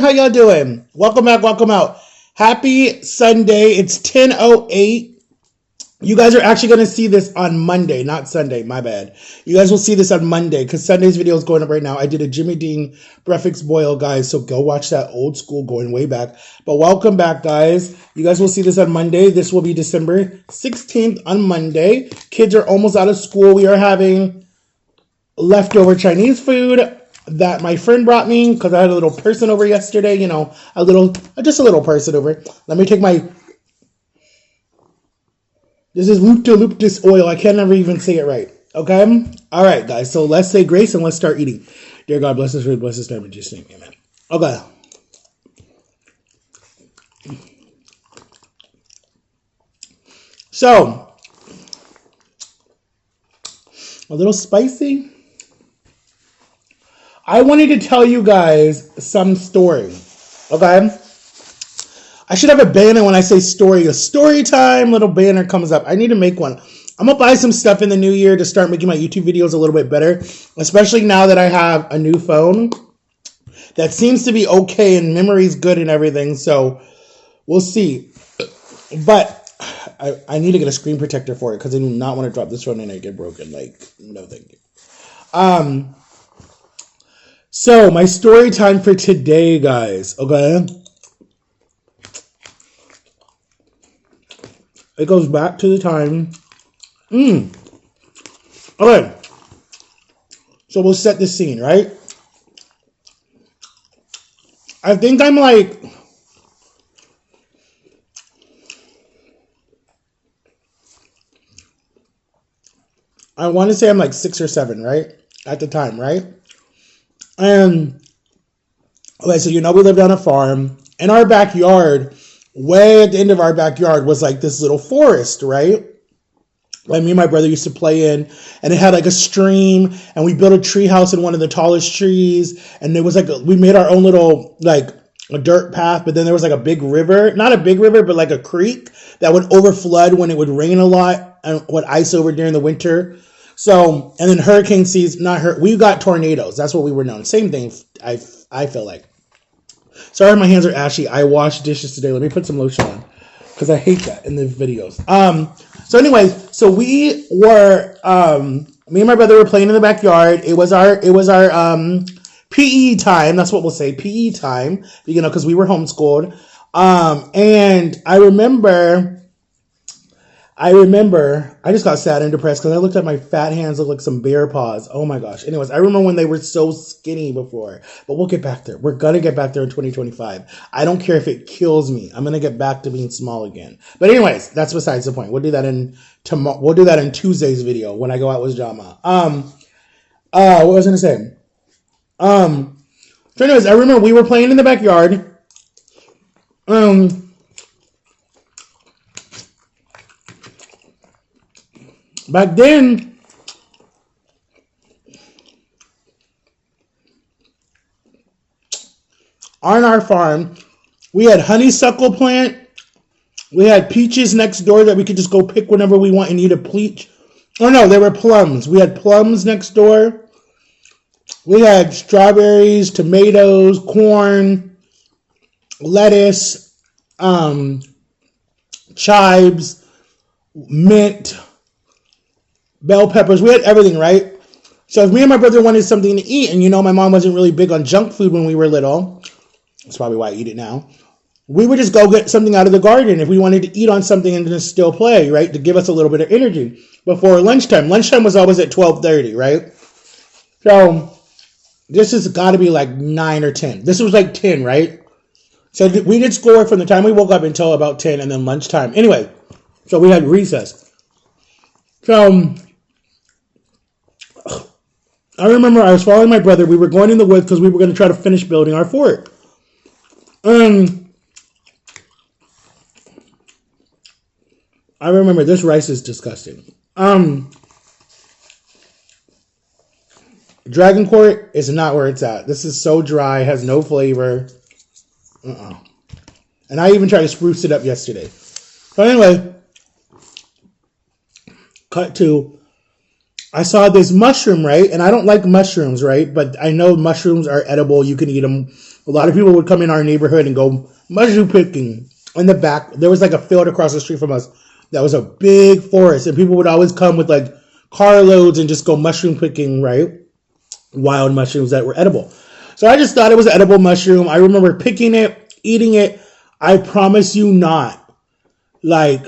How y'all doing? Welcome back, welcome out. Happy Sunday. It's 10:08. You guys are actually going to see this on Monday, not Sunday. My bad. You guys will see this on Monday because Sunday's video is going up right now. I did a Jimmy Dean breakfast boil, guys, so go watch that old school going way back. But welcome back, guys. You guys will see this on Monday. This will be December 16th on Monday. Kids are almost out of school. We are having leftover Chinese food that my friend brought me because I had a little person over yesterday. You know, just a little person over. Let me take my... This is eucalyptus oil. I can't never even say it right. Okay? All right, guys. So let's say grace and let's start eating. Dear God, bless us food, bless us name, in Jesus' name. Amen. Okay. So, a little spicy. I wanted to tell you guys some story. Okay? I should have a banner when I say story. A story time little banner comes up. I need to make one. I'm going to buy some stuff in the new year to start making my YouTube videos a little bit better. Especially now that I have a new phone. That seems to be okay and memory's good and everything. So we'll see. But I need to get a screen protector for it. Because I do not want to drop this phone and it get broken. Like, no thank you. So my story time for today, guys. Okay. It goes back to the time. Okay. So we'll set the scene, right? I think I'm like... I want to say I'm like 6 or 7, right? At the time, right? And... Okay, so you know we lived on a farm. In our backyard... Way at the end of our backyard was like this little forest, right? Like me and my brother used to play in, and it had like a stream, and we built a tree house in one of the tallest trees, and there was like we made our own little like a dirt path, but then there was like a big river, not a big river, but like a creek that would overflood when it would rain a lot and would ice over during the winter. So, and then hurricane season, we got tornadoes. That's what we were known. Same thing. I feel like. Sorry, my hands are ashy. I washed dishes today. Let me put some lotion on because I hate that in the videos. So anyways, so we were, me and my brother were playing in the backyard. It was our PE time. That's what we'll say, PE time, you know, because we were homeschooled. And I remember, I just got sad and depressed because I looked at my fat hands look like some bear paws. Oh my gosh. Anyways, I remember when they were so skinny before, but we'll get back there. We're going to get back there in 2025. I don't care if it kills me. I'm going to get back to being small again. But anyways, that's besides the point. We'll do that in Tuesday's video when I go out with Jama. What was I going to say? So anyways, I remember we were playing in the backyard. Back then, on our farm, we had honeysuckle plant. We had peaches next door that we could just go pick whenever we want and eat a peach. Oh no, there were plums. We had plums next door. We had strawberries, tomatoes, corn, lettuce, chives, mint, bell peppers. We had everything, right? So if me and my brother wanted something to eat, and you know my mom wasn't really big on junk food when we were little, that's probably why I eat it now, we would just go get something out of the garden if we wanted to eat on something and just still play, right? To give us a little bit of energy before lunchtime. Lunchtime was always at 12:30, right? So this has got to be like 9 or 10. This was like 10, right? So we did schoolwork from the time we woke up until about 10 and then lunchtime. Anyway, so we had recess. So I remember I was following my brother. We were going in the woods because we were going to try to finish building our fort. I remember this rice is disgusting. Dragon Court is not where it's at. This is so dry, has no flavor. And I even tried to spruce it up yesterday. So anyway, cut to I saw this mushroom, right? And I don't like mushrooms, right? But I know mushrooms are edible. You can eat them. A lot of people would come in our neighborhood and go mushroom picking. In the back, there was like a field across the street from us that was a big forest. And people would always come with like carloads and just go mushroom picking, right? Wild mushrooms that were edible. So I just thought it was an edible mushroom. I remember picking it, eating it. I promise you not. Like,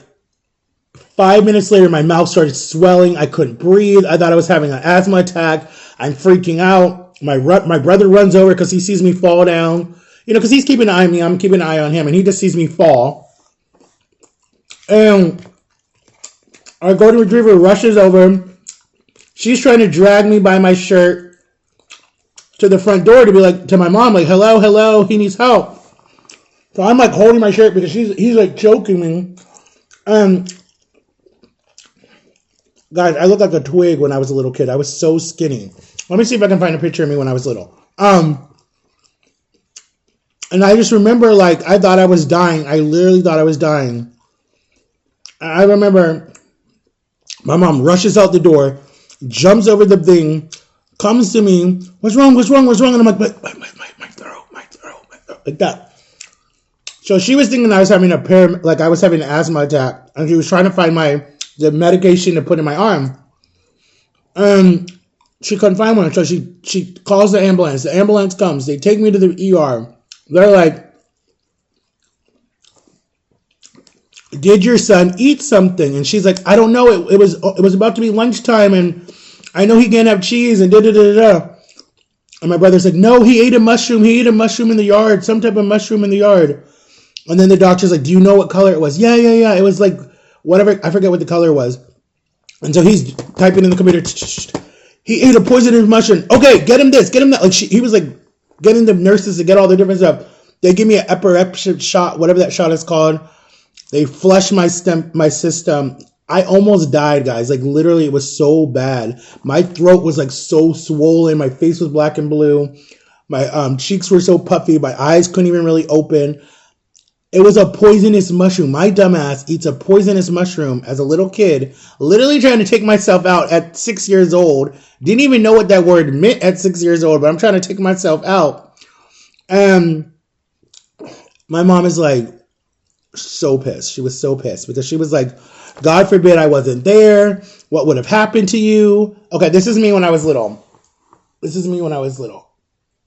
5 minutes later, my mouth started swelling. I couldn't breathe. I thought I was having an asthma attack. I'm freaking out. My brother runs over because he sees me fall down. You know, because he's keeping an eye on me. I'm keeping an eye on him. And he just sees me fall. And our golden retriever rushes over. She's trying to drag me by my shirt to the front door to be like, to my mom, like, hello, hello, he needs help. So I'm like holding my shirt because he's like choking me. Guys, I looked like a twig when I was a little kid. I was so skinny. Let me see if I can find a picture of me when I was little. And I just remember, like, I thought I was dying. I literally thought I was dying. I remember my mom rushes out the door, jumps over the thing, comes to me, what's wrong? And I'm like, my throat, like that. So she was thinking I was having I was having an asthma attack, and she was trying to find the medication to put in my arm. She couldn't find one, so she calls the ambulance. The ambulance comes. They take me to the ER. They're like, did your son eat something? And she's like, I don't know. It was about to be lunchtime, and I know he can't have cheese, and da-da-da-da-da. And my brother's like, no, he ate a mushroom. He ate a mushroom in the yard, some type of mushroom in the yard. And then the doctor's like, do you know what color it was? Yeah. It was like, whatever, I forget what the color was. And so he's typing in the computer, he ate a poisonous mushroom. Okay, get him this, get him that. Like he was like getting the nurses to get all the different stuff. They give me an epilepsy shot, whatever that shot is called. They flushed my system. I almost died, guys. Like literally, it was so bad. My throat was like so swollen. My face was black and blue. My cheeks were so puffy. My eyes couldn't even really open. It was a poisonous mushroom. My dumbass eats a poisonous mushroom as a little kid, literally trying to take myself out at 6 years old. Didn't even know what that word meant at 6 years old, but I'm trying to take myself out. And my mom is like so pissed. She was so pissed because she was like, God forbid I wasn't there. What would have happened to you? Okay, this is me when I was little.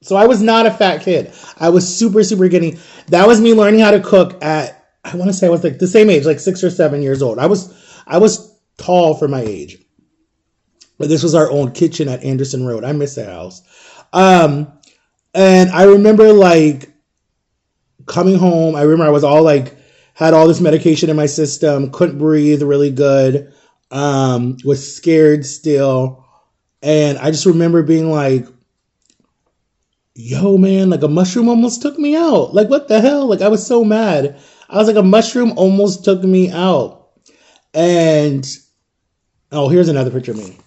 So I was not a fat kid. I was super, super skinny. That was me learning how to cook at, I want to say I was like the same age, like 6 or 7 years old. I was tall for my age. But this was our own kitchen at Anderson Road. I miss that house. And I remember like coming home. I remember I was all like, had all this medication in my system, couldn't breathe really good, was scared still. And I just remember being like, yo, man, like a mushroom almost took me out. Like, what the hell? Like, I was so mad. I was like, a mushroom almost took me out. And, oh, here's another picture of me.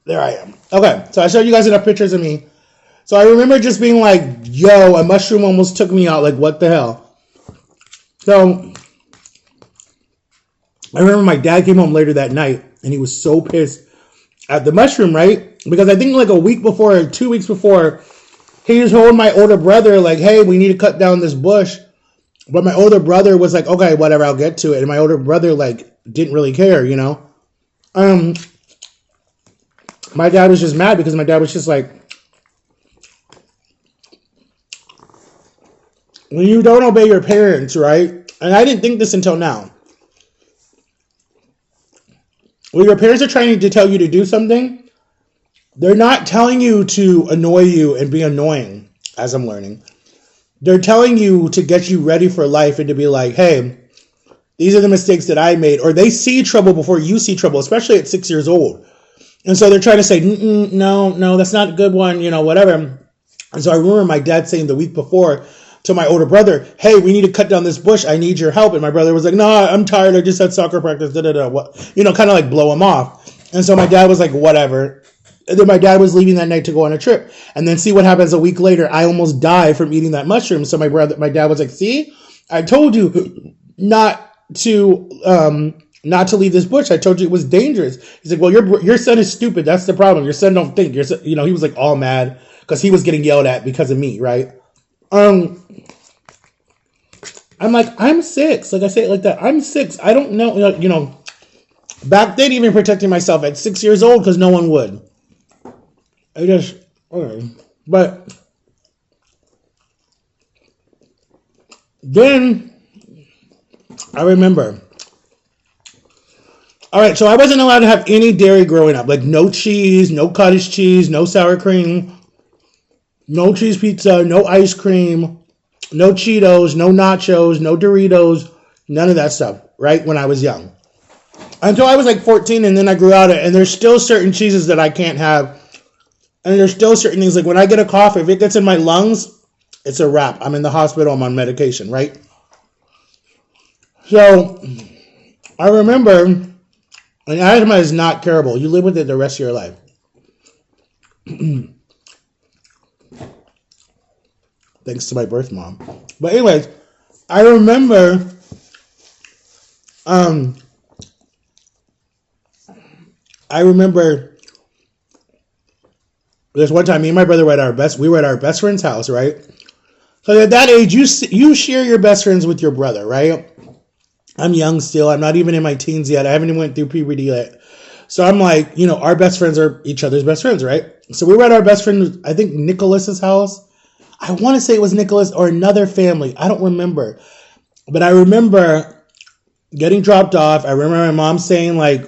There I am. Okay, so I showed you guys enough pictures of me. So I remember just being like, yo, a mushroom almost took me out. Like, what the hell? So I remember my dad came home later that night, and he was so pissed at the mushroom, right? Because I think like a week before, or 2 weeks before, he was told my older brother, like, hey, we need to cut down this bush. But my older brother was like, okay, whatever, I'll get to it. And my older brother, like, didn't really care, you know? My dad was just mad because my dad was just like, when you don't obey your parents, right? And I didn't think this until now. When your parents are trying to tell you to do something, they're not telling you to annoy you and be annoying, as I'm learning. They're telling you to get you ready for life and to be like, hey, these are the mistakes that I made. Or they see trouble before you see trouble, especially at 6 years old. And so they're trying to say, no, that's not a good one, you know, whatever. And so I remember my dad saying the week before to my older brother, hey, we need to cut down this bush. I need your help. And my brother was like, no, I'm tired. I just had soccer practice. What, you know, kind of like blow him off. And so my dad was like, whatever. And then my dad was leaving that night to go on a trip. And then see what happens a week later. I almost died from eating that mushroom. So my dad was like, see, I told you not to not to leave this bush. I told you it was dangerous. He's like, well, your son is stupid. That's the problem. Your son don't think. Your son, he was like all mad because he was getting yelled at because of me, right? Um, I'm like, I'm 6. Like I say it like that. I'm 6. I don't know. Back then, even protecting myself at 6 years old because no one would. I just, okay. But then I remember. All right, so I wasn't allowed to have any dairy growing up. Like no cheese, no cottage cheese, no sour cream, no cheese pizza, no ice cream, no Cheetos, no nachos, no Doritos, none of that stuff, right? When I was young. Until I was like 14 and then I grew out of it. And there's still certain cheeses that I can't have. And there's still certain things like when I get a cough, if it gets in my lungs, it's a wrap. I'm in the hospital, I'm on medication, right? So I remember, and asthma is not curable. You live with it the rest of your life. Thanks to my birth mom. But anyways, I remember there's one time me and my brother were at our best friend's house, right? So at that age, you share your best friends with your brother, right? I'm young still. I'm not even in my teens yet. I haven't even went through puberty yet. So I'm like, our best friends are each other's best friends, right? So we were at our best friend, I think Nicholas's house. I want to say it was Nicholas or another family. I don't remember. But I remember getting dropped off. I remember my mom saying like,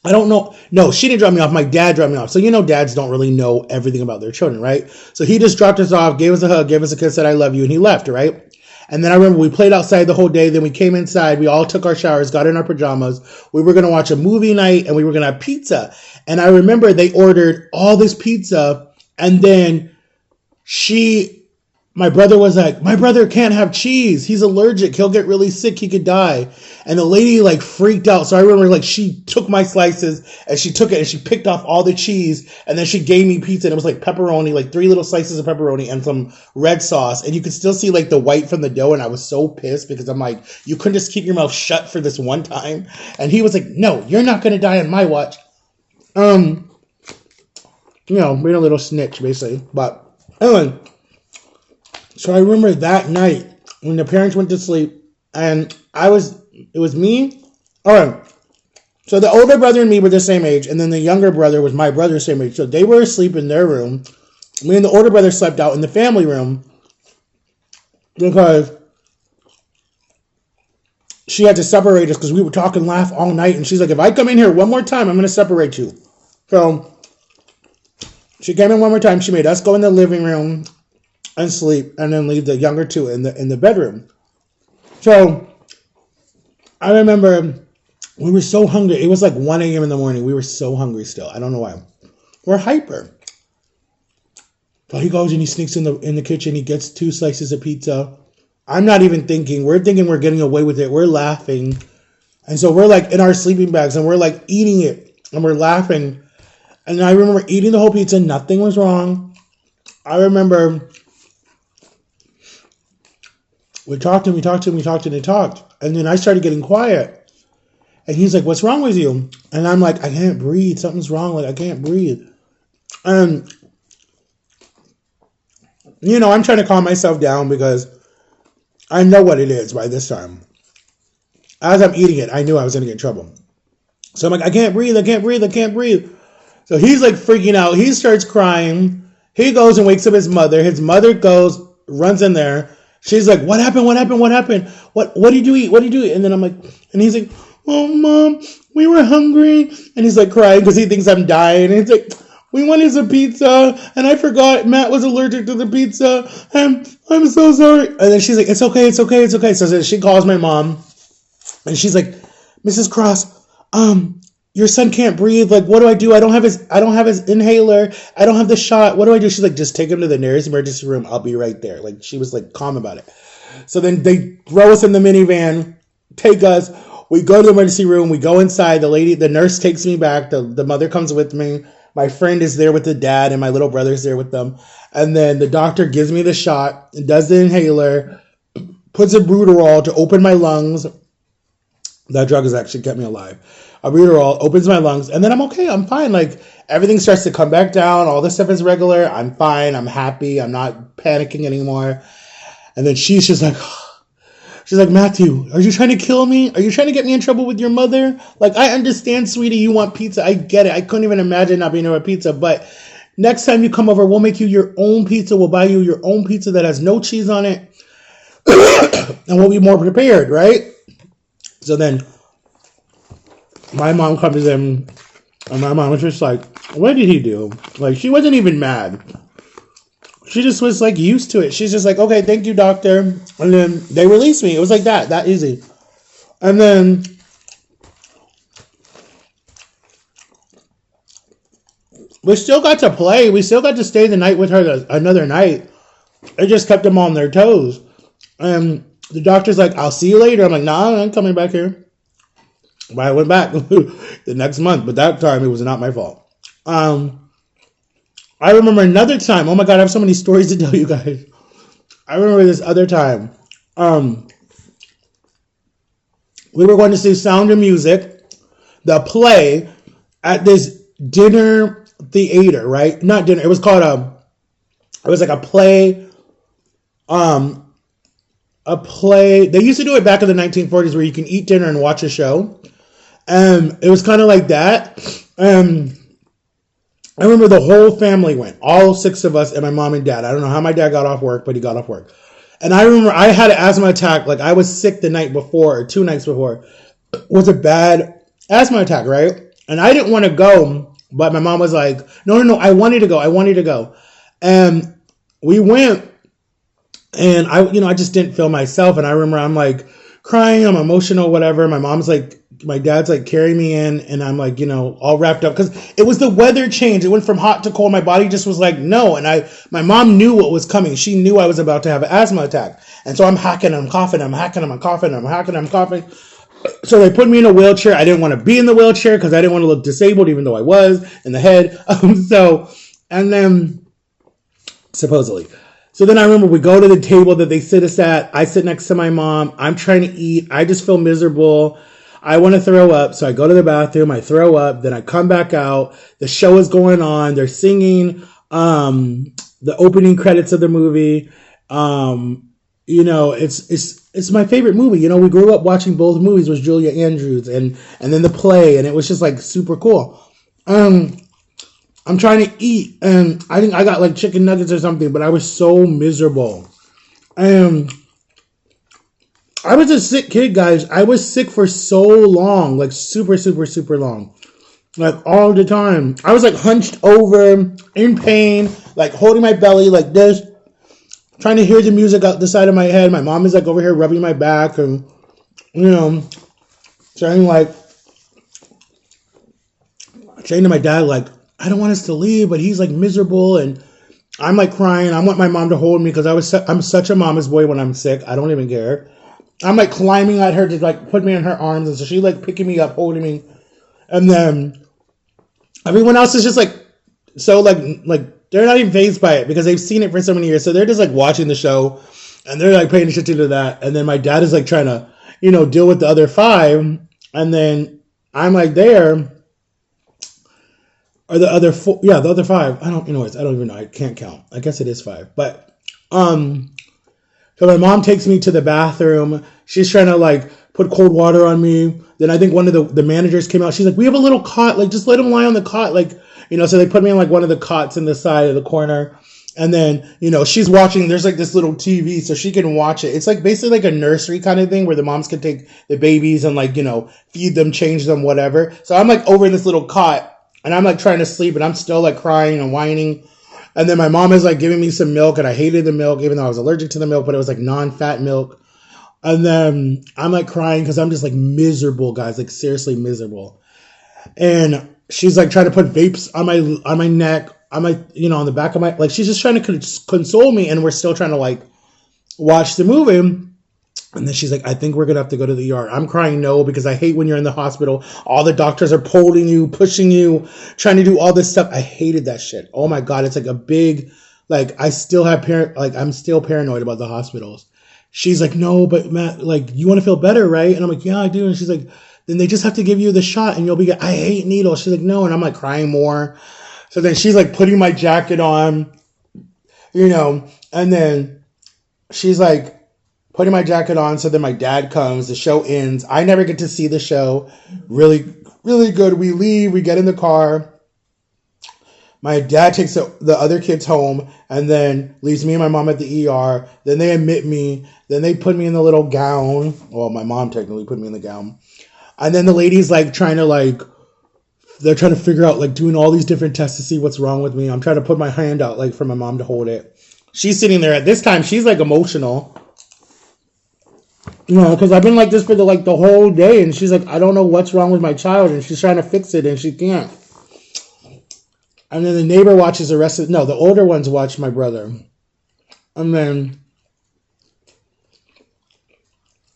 I don't know. No, she didn't drop me off. My dad dropped me off. So, dads don't really know everything about their children, right? So he just dropped us off, gave us a hug, gave us a kiss, said, I love you. And he left, right? And then I remember we played outside the whole day. Then we came inside. We all took our showers, got in our pajamas. We were going to watch a movie night and we were going to have pizza. And I remember they ordered all this pizza. And then my brother was like, my brother can't have cheese. He's allergic. He'll get really sick. He could die. And the lady like freaked out. So I remember like she took my slices and she took it and she picked off all the cheese. And then she gave me pizza and it was like pepperoni, like 3 little slices of pepperoni and some red sauce. And you could still see like the white from the dough. And I was so pissed because I'm like, you couldn't just keep your mouth shut for this one time. And he was like, no, you're not going to die on my watch. Being a little snitch basically. But anyway. So I remember that night when the parents went to sleep and it was me. All right. So the older brother and me were the same age. And then the younger brother was my brother's same age. So they were asleep in their room. Me and the older brother slept out in the family room because she had to separate us because we would talk and laugh all night. And she's like, if I come in here one more time, I'm going to separate you. So she came in one more time. She made us go in the living room and sleep, and then leave the younger two in the bedroom. So I remember we were so hungry. It was like 1 a.m. in the morning. We were so hungry still. I don't know why. We're hyper. So he goes and he sneaks in the kitchen. He gets 2 slices of pizza. I'm not even thinking. We're thinking we're getting away with it. We're laughing. And so we're like in our sleeping bags and we're like eating it and we're laughing. And I remember eating the whole pizza. Nothing was wrong. I remember we talked and we talked and we talked and we talked. And then I started getting quiet. And he's like, what's wrong with you? And I'm like, I can't breathe. Something's wrong. Like, I can't breathe. And, I'm trying to calm myself down because I know what it is by this time. As I'm eating it, I knew I was going to get in trouble. So I'm like, I can't breathe. I can't breathe. I can't breathe. So he's like freaking out. He starts crying. He goes and wakes up his mother. His mother goes, runs in there. She's like, what happened? What happened? What happened? What did you eat? What did you eat? And then I'm like, and he's like, oh, Mom, we were hungry. And he's like crying because he thinks I'm dying. And he's like, we wanted some pizza. And I forgot Matt was allergic to the pizza. And I'm so sorry. And then she's like, it's okay. It's okay. It's okay. So she calls my mom. And she's like, Mrs. Cross, your son can't breathe. Like, what do? I don't have his inhaler. I don't have the shot. What do I do? She's like, just take him to the nearest emergency room. I'll be right there. Like, she was like calm about it. So then they throw us in the minivan, take us. We go to the emergency room. We go inside. The nurse takes me back. The mother comes with me. My friend is there with the dad and my little brother's there with them. And then the doctor gives me the shot, does the inhaler, puts a Buterol to open my lungs. That drug has actually kept me alive. Albuterol opens my lungs, and then I'm okay. I'm fine. Like everything starts to come back down. All this stuff is regular. I'm fine. I'm happy. I'm not panicking anymore. And then she's like, Matthew, are you trying to kill me? Are you trying to get me in trouble with your mother? Like, I understand, sweetie, you want pizza. I get it. I couldn't even imagine not being able to pizza. But next time you come over, we'll make you your own pizza. We'll buy you your own pizza that has no cheese on it. And we'll be more prepared, right? So then my mom comes in, and my mom was just like, what did he do? Like, she wasn't even mad. She just was like used to it. She's just like, okay, thank you, doctor. And then they released me. It was like that easy. And then we still got to play. We still got to stay the night with her another night. It just kept them on their toes. And the doctor's like, I'll see you later. I'm like, nah, I'm coming back here. But I went back the next month. But that time, it was not my fault. I remember another time. Oh my God, I have so many stories to tell you guys. I remember this other time. We were going to see Sound of Music, the play, at this dinner theater, right? Not dinner. It was called it was like a play. A play. They used to do it back in the 1940s where you can eat dinner and watch a show. It was kind of like that. I remember the whole family went, all 6 of us and my mom and dad. I don't know how my dad got off work, but he got off work. And I remember I had an asthma attack. Like I was sick the night before, or 2 nights before. It was a bad asthma attack, right? And I didn't want to go, but my mom was like, no, I wanted to go. And we went, and I just didn't feel myself. And I remember I'm like crying, I'm emotional, whatever. My dad's like carrying me in, and I'm like, all wrapped up because it was the weather change. It went from hot to cold. My body just was like, no. And my mom knew what was coming. She knew I was about to have an asthma attack. And so I'm hacking, I'm coughing, I'm coughing. So they put me in a wheelchair. I didn't want to be in the wheelchair because I didn't want to look disabled, even though I was in the head. And then supposedly. So then I remember we go to the table that they sit us at. I sit next to my mom. I'm trying to eat. I just feel miserable. I want to throw up. So I go to the bathroom. I throw up. Then I come back out. The show is going on. They're singing the opening credits of the movie. It's my favorite movie. We grew up watching both movies with Julia Andrews and then the play. And it was just like super cool. I'm trying to eat, and I think I got like chicken nuggets or something, but I was so miserable. I was a sick kid, guys. I was sick for so long, like super, super, super long. Like all the time. I was like hunched over, in pain, like holding my belly like this, trying to hear the music out the side of my head. My mom is like over here rubbing my back and, saying to my dad, like, I don't want us to leave, but he's like miserable, and I'm like crying. I want my mom to hold me because I'm such a mama's boy when I'm sick. I don't even care. I'm like climbing at her to like put me in her arms, and so she's like picking me up, holding me, and then everyone else is just like so like they're not even fazed by it because they've seen it for so many years, so they're just like watching the show, and they're like paying attention to that, and then my dad is like trying to deal with the other 5, and then I'm like there. Or the other 4, the other 5. I don't even know. I can't count. I guess it is 5. But, so my mom takes me to the bathroom. She's trying to like put cold water on me. Then I think one of the managers came out. She's like, we have a little cot. Like, just let him lie on the cot. Like, so they put me in like one of the cots in the side of the corner. And then, she's watching. There's like this little TV so she can watch it. It's like basically like a nursery kind of thing where the moms can take the babies and like, feed them, change them, whatever. So I'm like over in this little cot. And I'm like trying to sleep, and I'm still like crying and whining. And then my mom is like giving me some milk, and I hated the milk, even though I was allergic to the milk, but it was like non-fat milk. And then I'm like crying because I'm just like miserable, guys, like seriously miserable. And she's like trying to put vapes on my neck, on my, on the back of my, like she's just trying to console me, and we're still trying to like watch the movie. And then she's like, I think we're going to have to go to the ER. I'm crying no, because I hate when you're in the hospital. All the doctors are pulling you, pushing you, trying to do all this stuff. I hated that shit. Oh my God. It's like a big, like I still have I'm still paranoid about the hospitals. she's like, no, but Matt, like, you want to feel better, right? And I'm like, yeah, I do. And she's like, then they just have to give you the shot and you'll be good. I hate needles. She's like, no. And I'm like crying more. So then she's like putting my jacket on, and then she's like putting my jacket on. So then my dad comes, the show ends. I never get to see the show. Really, really good. We leave, we get in the car. My dad takes the other kids home and then leaves me and my mom at the ER. Then they admit me. Then they put me in the little gown. Well, my mom technically put me in the gown. And then the lady's like they're trying to figure out, like, doing all these different tests to see what's wrong with me. I'm trying to put my hand out, like, for my mom to hold it. She's sitting there. At this time, she's like emotional. Because I've been like this for the whole day. And she's like, I don't know what's wrong with my child. And she's trying to fix it and she can't. And then the neighbor watches the older ones watch my brother. And then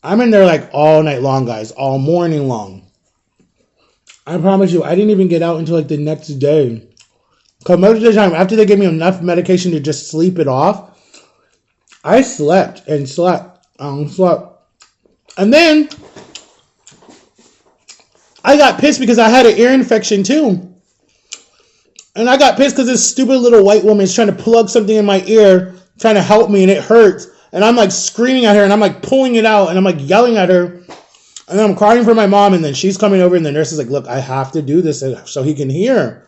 I'm in there like all night long, guys, all morning long. I promise you, I didn't even get out until like the next day. Because most of the time, after they gave me enough medication to just sleep it off, I slept and slept and slept. And then I got pissed because I had an ear infection too. And I got pissed because this stupid little white woman is trying to plug something in my ear, trying to help me, and it hurts. And I'm like screaming at her, and I'm like pulling it out, and I'm like yelling at her. And then I'm crying for my mom, and then she's coming over, and the nurse is like, look, I have to do this so he can hear.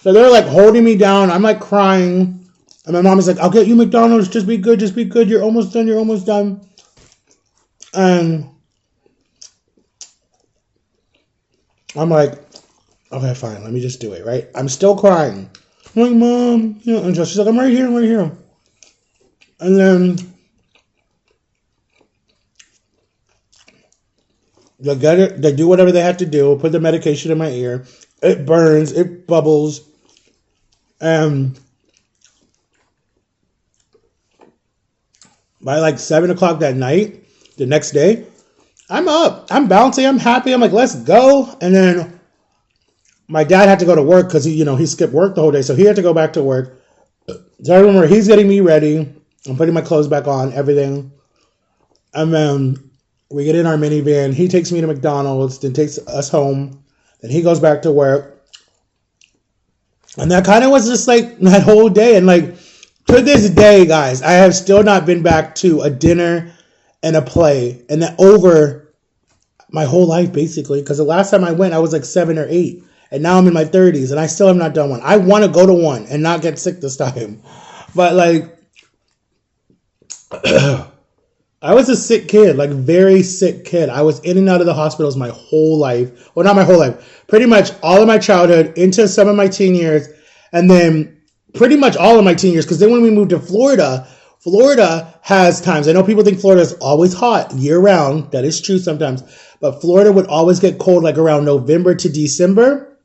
So they're like holding me down. I'm like crying. And my mom is like, I'll get you McDonald's. Just be good. Just be good. You're almost done. You're almost done. And I'm like, okay, fine. Let me just do it, right? I'm still crying. I'm like, Mom. And she's like, I'm right here. I'm right here. And then they do whatever they have to do. Put the medication in my ear. It burns. It bubbles. And by like 7 o'clock that night, the next day, I'm up. I'm bouncing. I'm happy. I'm like, let's go. And then my dad had to go to work because he skipped work the whole day. So he had to go back to work. So I remember he's getting me ready. I'm putting my clothes back on, everything. And then we get in our minivan. He takes me to McDonald's, then takes us home. Then he goes back to work. And that kind of was just like that whole day. And like to this day, guys, I have still not been back to a dinner and a play. And that over my whole life, basically. Because the last time I went, I was like 7 or 8. And now I'm in my 30s. And I still have not done one. I want to go to one and not get sick this time. But like, I was a sick kid, like very sick kid. I was in and out of the hospitals my whole life. Well, not my whole life. Pretty much all of my childhood into some of my teen years. And then pretty much all of my teen years. Because then when we moved to Florida, Florida has times. I know people think Florida is always hot year round. That is true sometimes. But Florida would always get cold like around November to December.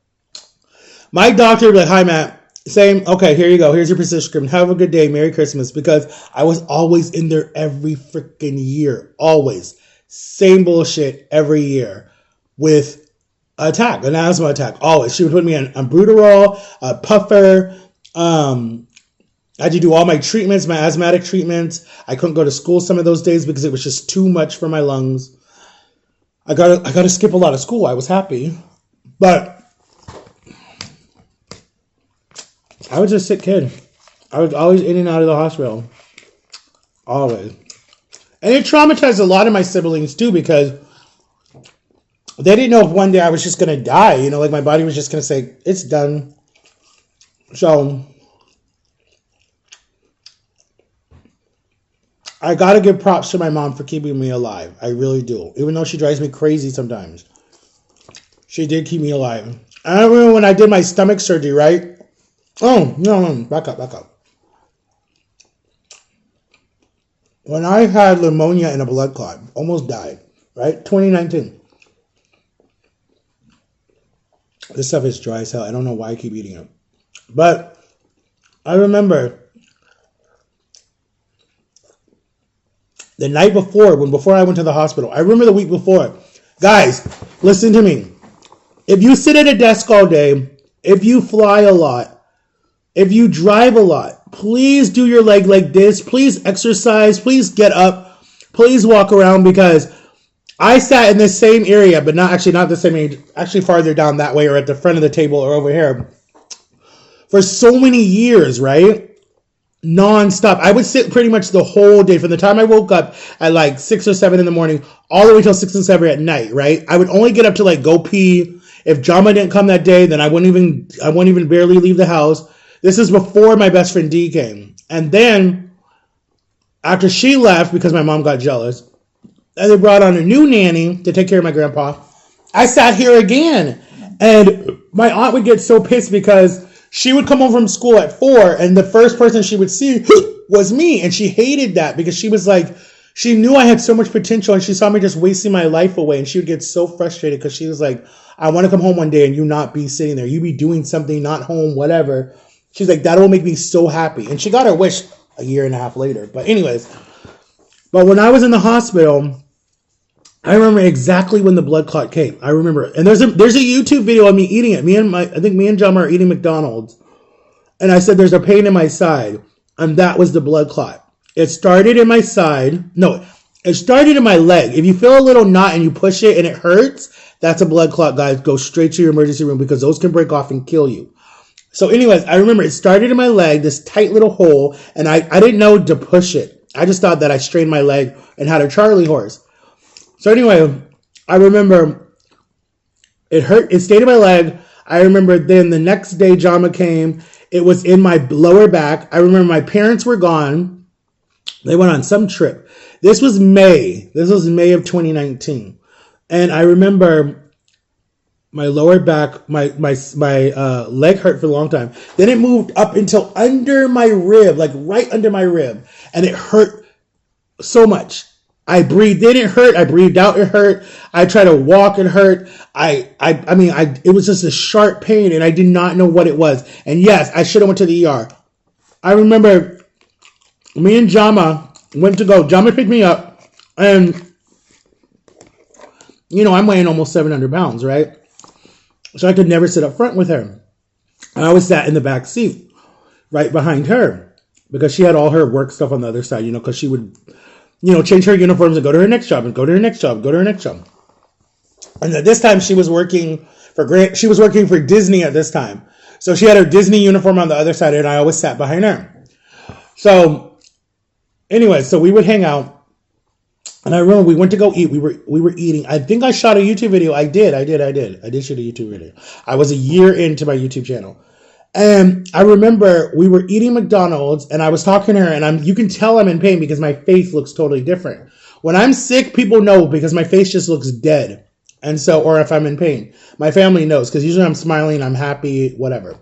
My doctor would be like, hi, Matt. Same. Okay, here you go. Here's your prescription. Have a good day. Merry Christmas. Because I was always in there every freaking year. Always. Same bullshit every year with an asthma attack. Always. She would put me on Bruterol, a puffer. I had to do all my treatments, my asthmatic treatments. I couldn't go to school some of those days because it was just too much for my lungs. I got to skip a lot of school. I was happy. But I was a sick kid. I was always in and out of the hospital. Always. And it traumatized a lot of my siblings too because they didn't know if one day I was just going to die. Like my body was just going to say, it's done. So I got to give props to my mom for keeping me alive. I really do. Even though she drives me crazy sometimes. She did keep me alive. I remember when I did my stomach surgery, right? Oh, no, back up. When I had pneumonia and a blood clot, almost died, right? 2019. This stuff is dry as hell. I don't know why I keep eating it. But I remember the night before, before I went to the hospital, I remember the week before. Guys, listen to me. If you sit at a desk all day, if you fly a lot, if you drive a lot, please do your leg like this. Please exercise. Please get up. please walk around because I sat in this same area, but not the same area, actually farther down that way or at the front of the table or over here for so many years, right? Non-stop. I would sit pretty much the whole day from the time I woke up at like 6 or 7 in the morning all the way till 6 and 7 at night, right? I would only get up to like go pee. If Jama didn't come that day, then I wouldn't even barely leave the house. This is before my best friend D came. And then after she left because my mom got jealous, and they brought on a new nanny to take care of my grandpa, I sat here again. And my aunt would get so pissed because she would come home from school at 4 and the first person she would see was me. And she hated that because she was like, she knew I had so much potential and she saw me just wasting my life away. And she would get so frustrated because she was like, I want to come home one day and you not be sitting there. You be doing something, not home, whatever. She's like, that will make me so happy. And she got her wish a year and a half later. But anyways, but when I was in the hospital, I remember exactly when the blood clot came. I remember it. And there's a YouTube video of me eating it. I think me and John are eating McDonald's. And I said, there's a pain in my side. And that was the blood clot. It started in my side. No, it started in my leg. If you feel a little knot and you push it and it hurts, that's a blood clot, guys. Go straight to your emergency room because those can break off and kill you. So anyways, I remember it started in my leg, this tight little hole. And I didn't know to push it. I just thought that I strained my leg and had a Charlie horse. So anyway, I remember it hurt. It stayed in my leg. I remember then the next day Jama came. It was in my lower back. I remember my parents were gone. They went on some trip. This was May. This was May of 2019. And I remember my lower back, my leg hurt for a long time. Then it moved up until under my rib, like right under my rib. And it hurt so much. I breathed in, it hurt. I breathed out, it hurt. I tried to walk, it hurt. It was just a sharp pain, and I did not know what it was. And yes, I should have went to the ER. I remember me and Jama went to go. Jama picked me up, and I'm weighing almost 700 pounds, right? So I could never sit up front with her. I always sat in the back seat, right behind her, because she had all her work stuff on the other side, because she would change her uniforms and go to her next job and go to her next job, go to her next job. And at this time she was working for Disney at this time. So she had her Disney uniform on the other side and I always sat behind her. So anyway, so we would hang out. And I remember we went to go eat. We were eating. I think I shot a YouTube video. I did shoot a YouTube video. I was a year into my YouTube channel. And I remember we were eating McDonald's and I was talking to her and you can tell I'm in pain because my face looks totally different. When I'm sick, people know because my face just looks dead. And so, or if I'm in pain, my family knows because usually I'm smiling, I'm happy, whatever.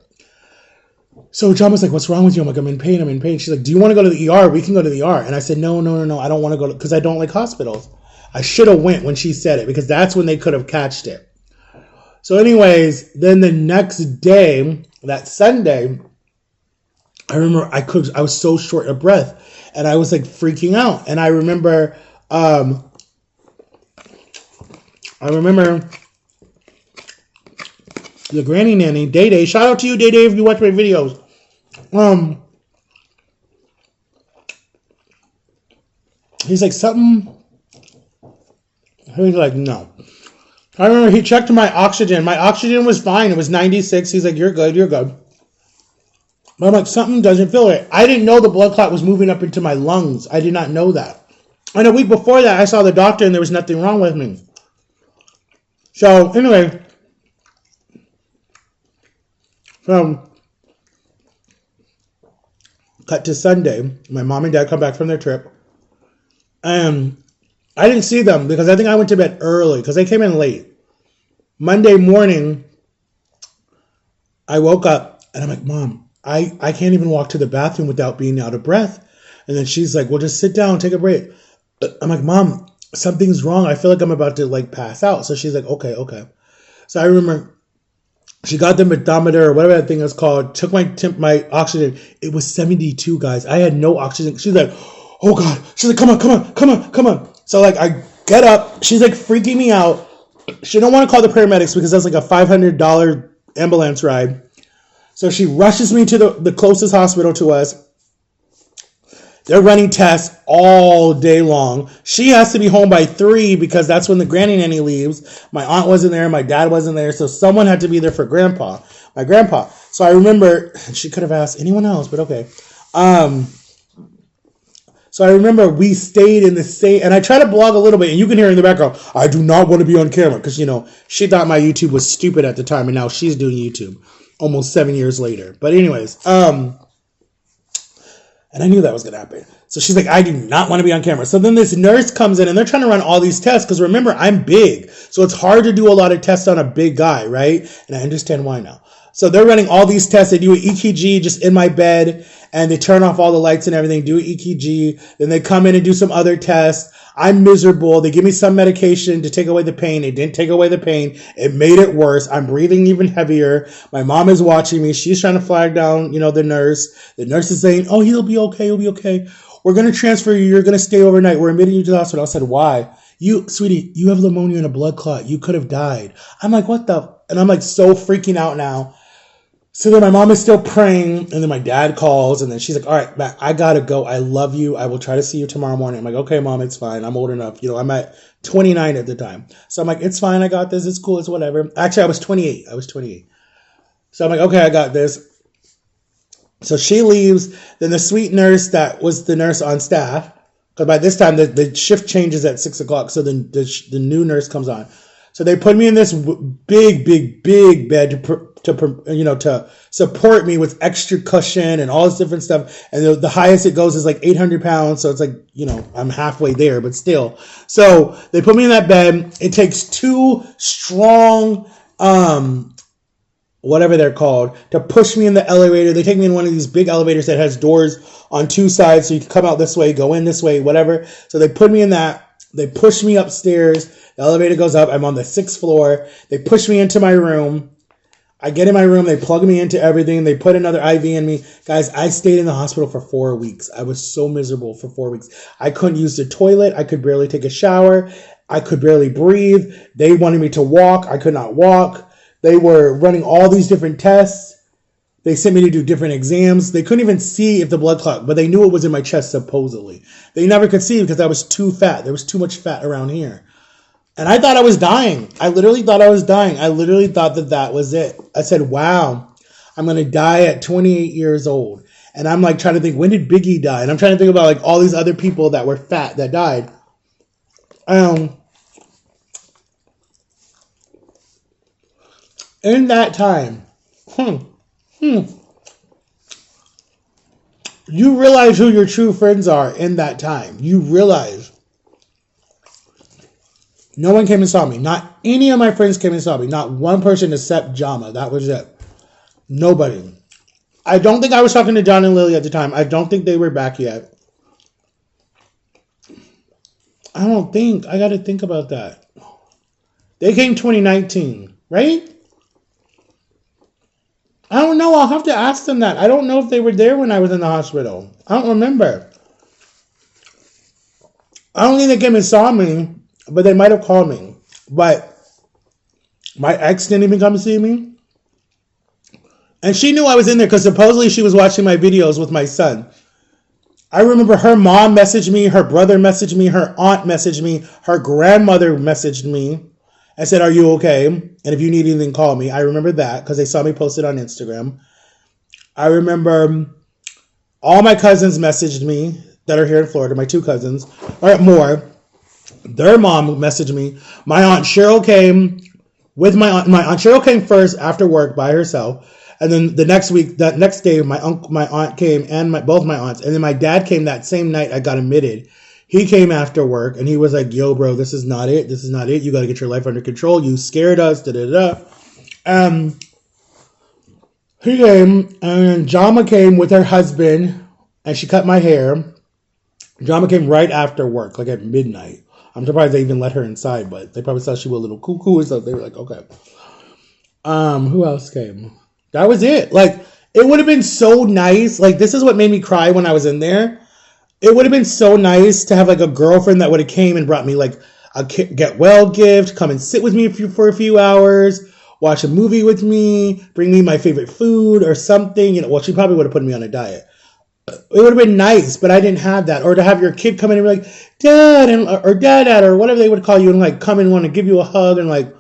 So John was like, what's wrong with you? I'm like, I'm in pain. She's like, do you want to go to the ER? We can go to the ER. And I said, no. I don't want to go because I don't like hospitals. I should have went when she said it because that's when they could have catched it. So anyways, then the next day, that Sunday, I remember I was so short of breath and I was like freaking out. And I remember, the granny nanny, Day Day, shout out to you, Day Day, if you watch my videos. He's like, something. He's like, no. I remember he checked my oxygen. My oxygen was fine. It was 96. He's like, you're good. But I'm like, something doesn't feel it. I didn't know the blood clot was moving up into my lungs. I did not know that. And a week before that, I saw the doctor and there was nothing wrong with me. So, anyway. Cut to Sunday. My mom and dad come back from their trip. And I didn't see them because I think I went to bed early because they came in late. Monday morning, I woke up and I'm like, Mom, I can't even walk to the bathroom without being out of breath. And then she's like, well, just sit down, take a break. I'm like, Mom, something's wrong. I feel like I'm about to pass out. So she's like, okay. So I remember she got the pedometer or whatever that thing is called, took my oxygen. It was 72, guys. I had no oxygen. She's like, oh God. She's like, come on. So I get up. She's freaking me out. She don't want to call the paramedics because that's a $500 ambulance ride. So she rushes me to the closest hospital to us. They're running tests all day long. She has to be home by 3 because that's when the granny nanny leaves. My aunt wasn't there. My dad wasn't there. So someone had to be there for my grandpa. So I remember, she could have asked anyone else, but okay. So I remember we stayed in the same, and I try to blog a little bit, and you can hear in the background, I do not want to be on camera, because, she thought my YouTube was stupid at the time, and now she's doing YouTube almost 7 years later. But anyways, and I knew that was going to happen. So she's like, I do not want to be on camera. So then this nurse comes in, and they're trying to run all these tests, because remember, I'm big. So it's hard to do a lot of tests on a big guy, right? And I understand why now. So they're running all these tests. They do an EKG just in my bed, and they turn off all the lights and everything, do an EKG. Then they come in and do some other tests. I'm miserable. They give me some medication to take away the pain. It didn't take away the pain. It made it worse. I'm breathing even heavier. My mom is watching me. She's trying to flag down, the nurse. The nurse is saying, oh, he'll be okay. He'll be okay. We're going to transfer you. You're going to stay overnight. We're admitting you to the hospital. I said, why? Sweetie, you have pneumonia and a blood clot. You could have died. I'm like, what the? And I'm like so freaking out now. So then my mom is still praying, and then my dad calls, and then she's like, all right, Matt, I gotta go. I love you. I will try to see you tomorrow morning. I'm like, okay, Mom, it's fine. I'm old enough. I'm at 29 at the time. So I'm like, it's fine. I got this. It's cool. It's whatever. Actually, I was 28. So I'm like, okay, I got this. So she leaves. Then the sweet nurse that was the nurse on staff, because by this time the shift changes at 6 o'clock. So then the new nurse comes on. So they put me in this big bed to support me with extra cushion and all this different stuff. And the highest it goes is like 800 pounds. So it's like, I'm halfway there, but still. So they put me in that bed. It takes 2 strong, whatever they're called, to push me in the elevator. They take me in one of these big elevators that has doors on 2 sides. So you can come out this way, go in this way, whatever. So they put me in that. They push me upstairs. The elevator goes up. I'm on the 6th floor. They push me into my room. I get in my room. They plug me into everything. They put another IV in me. Guys, I stayed in the hospital for 4 weeks. I was so miserable for 4 weeks. I couldn't use the toilet. I could barely take a shower. I could barely breathe. They wanted me to walk. I could not walk. They were running all these different tests. They sent me to do different exams. They couldn't even see if the blood clot, but they knew it was in my chest, supposedly. They never could see because I was too fat. There was too much fat around here. And I thought I was dying. I literally thought I was dying. I literally thought that was it. I said, wow, I'm going to die at 28 years old. And I'm like trying to think, when did Biggie die? And I'm trying to think about like all these other people that were fat that died. In that time, you realize who your true friends are in that time. You realize. No one came and saw me. Not any of my friends came and saw me. Not one person except Jama. That was it. Nobody. I don't think I was talking to John and Lily at the time. I don't think they were back yet. I don't think. I got to think about that. They came 2019, right? I don't know. I'll have to ask them that. I don't know if they were there when I was in the hospital. I don't remember. I don't think they came and saw me, but they might have called me. But my ex didn't even come see me. And she knew I was in there because supposedly she was watching my videos with my son. I remember her mom messaged me, her brother messaged me, her aunt messaged me, her grandmother messaged me. I said, are you okay? And if you need anything, call me. I remember that because they saw me posted on Instagram. I remember all my cousins messaged me that are here in Florida, my 2 cousins, or more. Their mom messaged me. My Aunt Cheryl came with my aunt. My Aunt Cheryl came first after work by herself. And then the next week, that next day, my aunt came and both my aunts. And then my dad came that same night I got admitted. He came after work and he was like, yo, bro, this is not it. This is not it. You got to get your life under control. You scared us. He came and Jama came with her husband and she cut my hair. Jama came right after work, like at midnight. I'm surprised they even let her inside, but they probably thought she was a little cuckoo or something. They were like, okay. Who else came? That was it. Like, it would have been so nice. Like, this is what made me cry when I was in there. It would have been so nice to have like a girlfriend that would have came and brought me like a get well gift, come and sit with me for a few hours, watch a movie with me, bring me my favorite food or something. Well, she probably would have put me on a diet. It would have been nice, but I didn't have that. Or to have your kid come in and be like, Dad, and or Dad, or whatever they would call you, and like come and want to give you a hug and like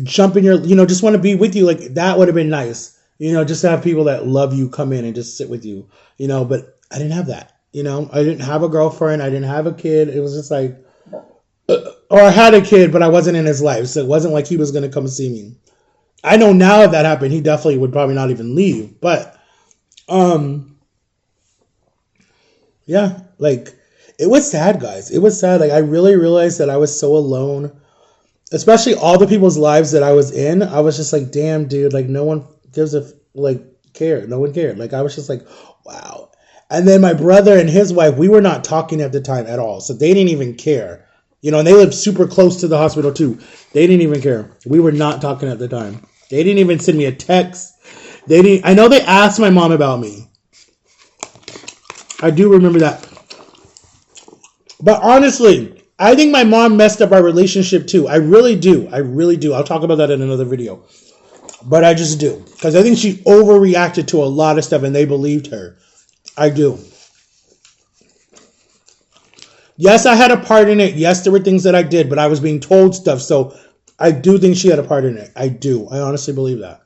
jump in your, just want to be with you. Like that would have been nice, just to have people that love you come in and just sit with you, but I didn't have that. I didn't have a girlfriend. I didn't have a kid. It was just like, or I had a kid, but I wasn't in his life. So it wasn't like he was going to come see me. I know now if that happened, he definitely would probably not even leave. But, yeah, like it was sad, guys. It was sad. Like I really realized that I was so alone, especially all the people's lives that I was in. I was just like, damn, dude, like no one gives a, like, care. No one cared. Like I was just like, wow. And then my brother and his wife, we were not talking at the time at all. So they didn't even care. And they lived super close to the hospital too. They didn't even care. We were not talking at the time. They didn't even send me a text. I know they asked my mom about me. I do remember that. But honestly, I think my mom messed up our relationship too. I really do. I really do. I'll talk about that in another video. But I just do. Because I think she overreacted to a lot of stuff and they believed her. I do. Yes, I had a part in it. Yes, there were things that I did, but I was being told stuff. So I do think she had a part in it. I do. I honestly believe that.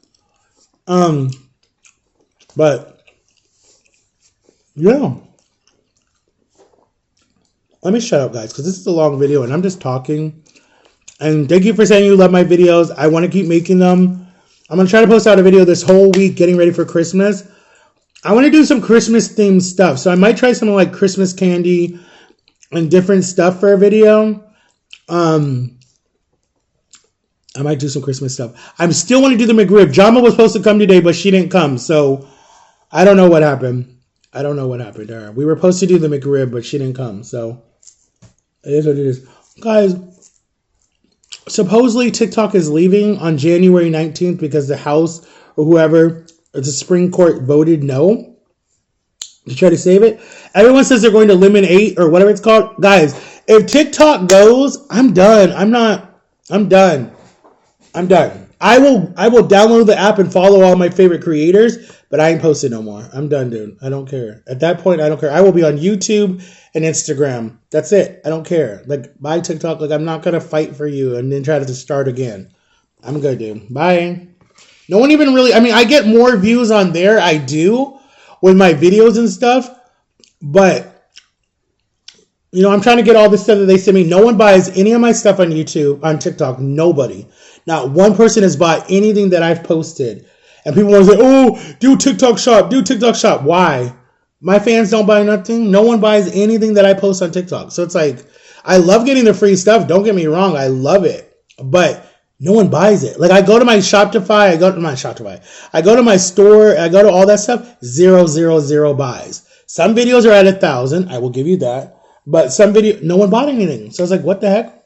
But yeah. Let me shut up, guys, because this is a long video and I'm just talking. And thank you for saying you love my videos. I want to keep making them. I'm going to try to post out a video this whole week getting ready for Christmas. I want to do some Christmas themed stuff. So I might try something like Christmas candy and different stuff for a video. I might do some Christmas stuff. I still want to do the McRib. Jama was supposed to come today, but she didn't come. So I don't know what happened. I don't know what happened to her. We were supposed to do the McRib, but she didn't come. So it is what it is. Guys, supposedly TikTok is leaving on January 19th because the House or whoever, or the Supreme Court voted no to try to save it. Everyone says they're going to eliminate or whatever it's called. Guys, if TikTok goes, I'm done. I'm done. I will download the app and follow all my favorite creators, but I ain't posting no more. I'm done, dude. I don't care. At that point, I don't care. I will be on YouTube and Instagram. That's it. I don't care. Like, bye TikTok. Like, I'm not going to fight for you and then try to start again. I'm good, dude. Bye. No one even really, I get more views on there. I do with my videos and stuff, but I'm trying to get all this stuff that they send me. No one buys any of my stuff on YouTube, on TikTok. Nobody. Not one person has bought anything that I've posted. And people want to say, oh, do TikTok shop. Do TikTok shop. Why? My fans don't buy nothing. No one buys anything that I post on TikTok. So it's like, I love getting the free stuff. Don't get me wrong. I love it. But no one buys it. Like I go to my Shopify. I go to my store. I go to all that stuff. 0 buys. Some videos are at 1,000. I will give you that. But no one bought anything. So I was like, what the heck?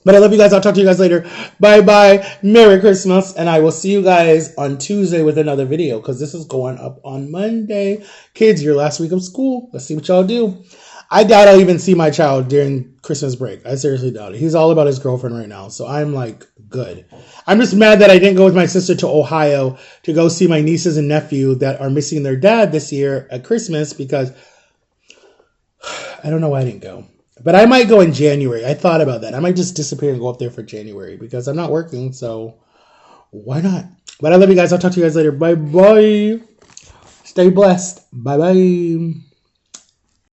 But I love you guys. I'll talk to you guys later. Bye-bye. Merry Christmas. And I will see you guys on Tuesday with another video because this is going up on Monday. Kids, your last week of school. Let's see what y'all do. I doubt I'll even see my child during Christmas break. I seriously doubt it. He's all about his girlfriend right now. So I'm like, good. I'm just mad that I didn't go with my sister to Ohio to go see my nieces and nephew that are missing their dad this year at Christmas because I don't know why I didn't go. But I might go in January. I thought about that. I might just disappear and go up there for January because I'm not working. So why not? But I love you guys. I'll talk to you guys later. Bye-bye. Stay blessed. Bye-bye.